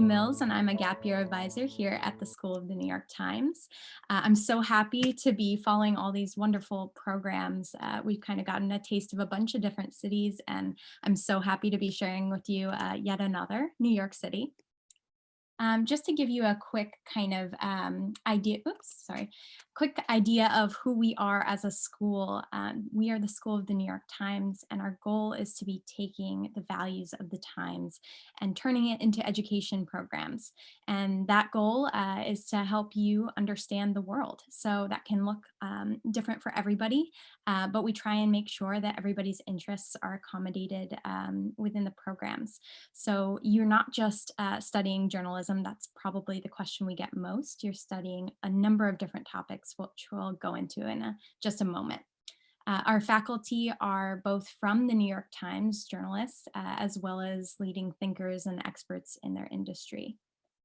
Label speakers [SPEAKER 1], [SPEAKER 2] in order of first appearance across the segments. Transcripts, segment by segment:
[SPEAKER 1] Mills, and I'm a gap year advisor here at the School of the New York Times. I'm so happy to be following all these wonderful programs. We've kind of gotten a taste of a bunch of different cities, and I'm so happy to be sharing with you yet another, New York City. Just to give you a quick kind of quick idea of who we are as a school. We are the School of the New York Times, and our goal is to be taking the values of the Times and turning it into education programs. And that goal is to help you understand the world. So that can look different for everybody, but we try and make sure that everybody's interests are accommodated within the programs. So you're not just studying journalism. That's probably the question we get most. You're studying a number of different topics, which we'll go into in just a moment. Our faculty are both from the New York Times, journalists, as well as leading thinkers and experts in their industry.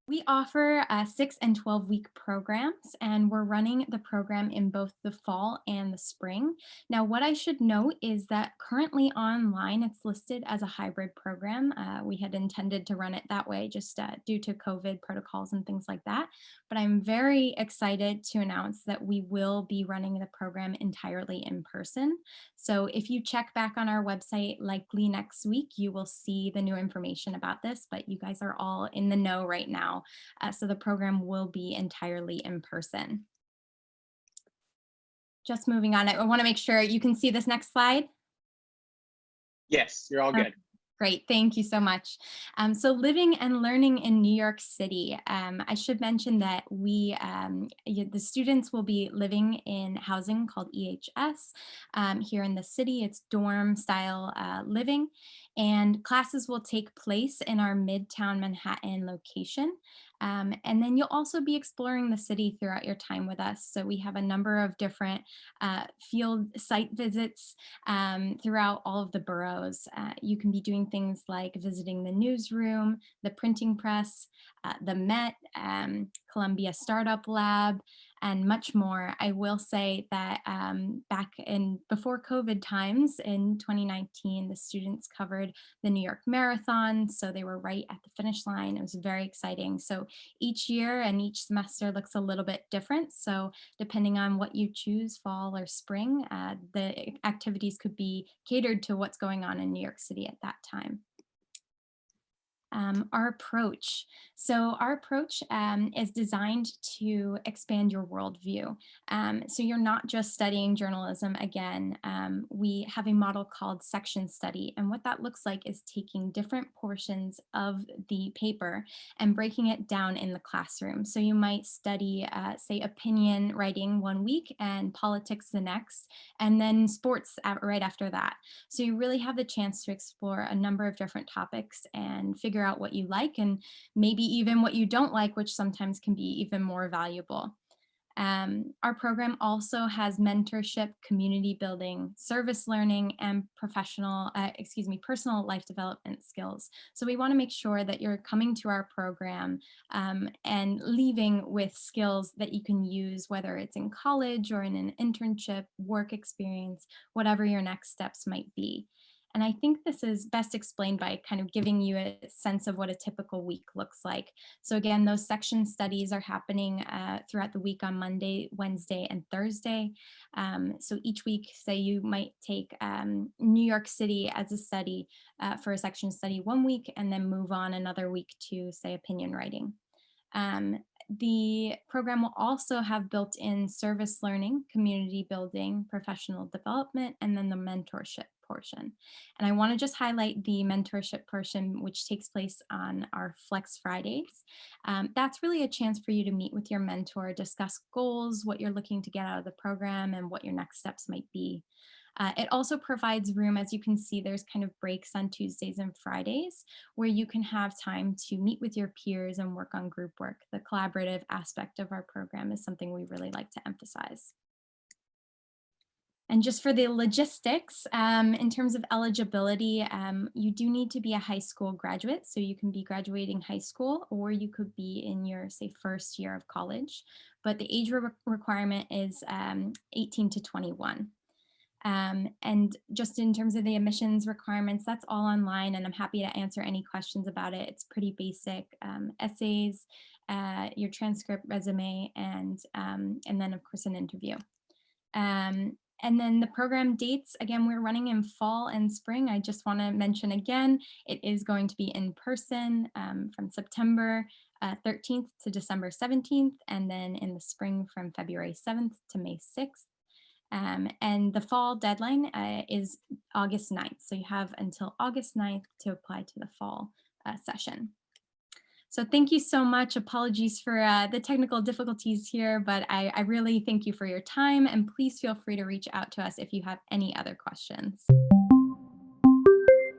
[SPEAKER 1] We offer 6 and 12-week programs, and we're running the program in both the fall and the spring. Now, what I should note is that currently online, it's listed as a hybrid program. We had intended to run it that way just due to COVID protocols and things like that. But I'm very excited to announce that we will be running the program entirely in person. So if you check back on our website, likely next week, you will see the new information about this, but you guys are all in the know right now. So the program will be entirely in person. Just moving on, I want to make sure you can see this next slide.
[SPEAKER 2] Yes, you're all good.
[SPEAKER 1] Great, thank you so much. So living and learning in New York City, I should mention that the students will be living in housing called EHS here in the city. It's dorm style living, and classes will take place in our Midtown Manhattan location. And then you'll also be exploring the city throughout your time with us. So we have a number of different field site visits throughout all of the boroughs. You can be doing things like visiting the newsroom, the printing press, the Met, Columbia Startup Lab, and much more. I will say that back in before COVID times in 2019, the students covered the New York Marathon. So they were right at the finish line. It was very exciting. So each year and each semester looks a little bit different. So depending on what you choose, fall or spring, the activities could be catered to what's going on in New York City at that time. Our approach. So our approach is designed to expand your worldview. So you're not just studying journalism again. We have a model called section study. And what that looks like is taking different portions of the paper and breaking it down in the classroom. So you might study, say, opinion writing one week and politics the next, and then sports right after that. So you really have the chance to explore a number of different topics and figure out what you like and maybe even what you don't like, which sometimes can be even more valuable. Our program also has mentorship, community building, service learning, and personal life development skills. So we want to make sure that you're coming to our program and leaving with skills that you can use, whether it's in college or in an internship, work experience, whatever your next steps might be. And I think this is best explained by kind of giving you a sense of what a typical week looks like. So again, those section studies are happening throughout the week on Monday, Wednesday, and Thursday. So each week, say you might take New York City as a study for a section study one week, and then move on another week to, say, opinion writing. The program will also have built-in service learning, community building, professional development, and then the mentorship portion. And I want to just highlight the mentorship portion, which takes place on our Flex Fridays. That's really a chance for you to meet with your mentor, discuss goals, what you're looking to get out of the program, and what your next steps might be. It also provides room, as you can see, there's kind of breaks on Tuesdays and Fridays where you can have time to meet with your peers and work on group work. The collaborative aspect of our program is something we really like to emphasize. And just for the logistics, in terms of eligibility, you do need to be a high school graduate. So you can be graduating high school, or you could be in your, say, first year of college. But the age requirement is 18 to 21. And just in terms of the admissions requirements, that's all online, and I'm happy to answer any questions about it. It's pretty basic, essays, your transcript, resume, and then of course an interview. And then the program dates, again, we're running in fall and spring. I just want to mention again, it is going to be in person from September 13th to December 17th, and then in the spring from February 7th to May 6th. And the fall deadline is August 9th. So you have until August 9th to apply to the fall session. So thank you so much. Apologies for the technical difficulties here, but I really thank you for your time, and please feel free to reach out to us if you have any other questions.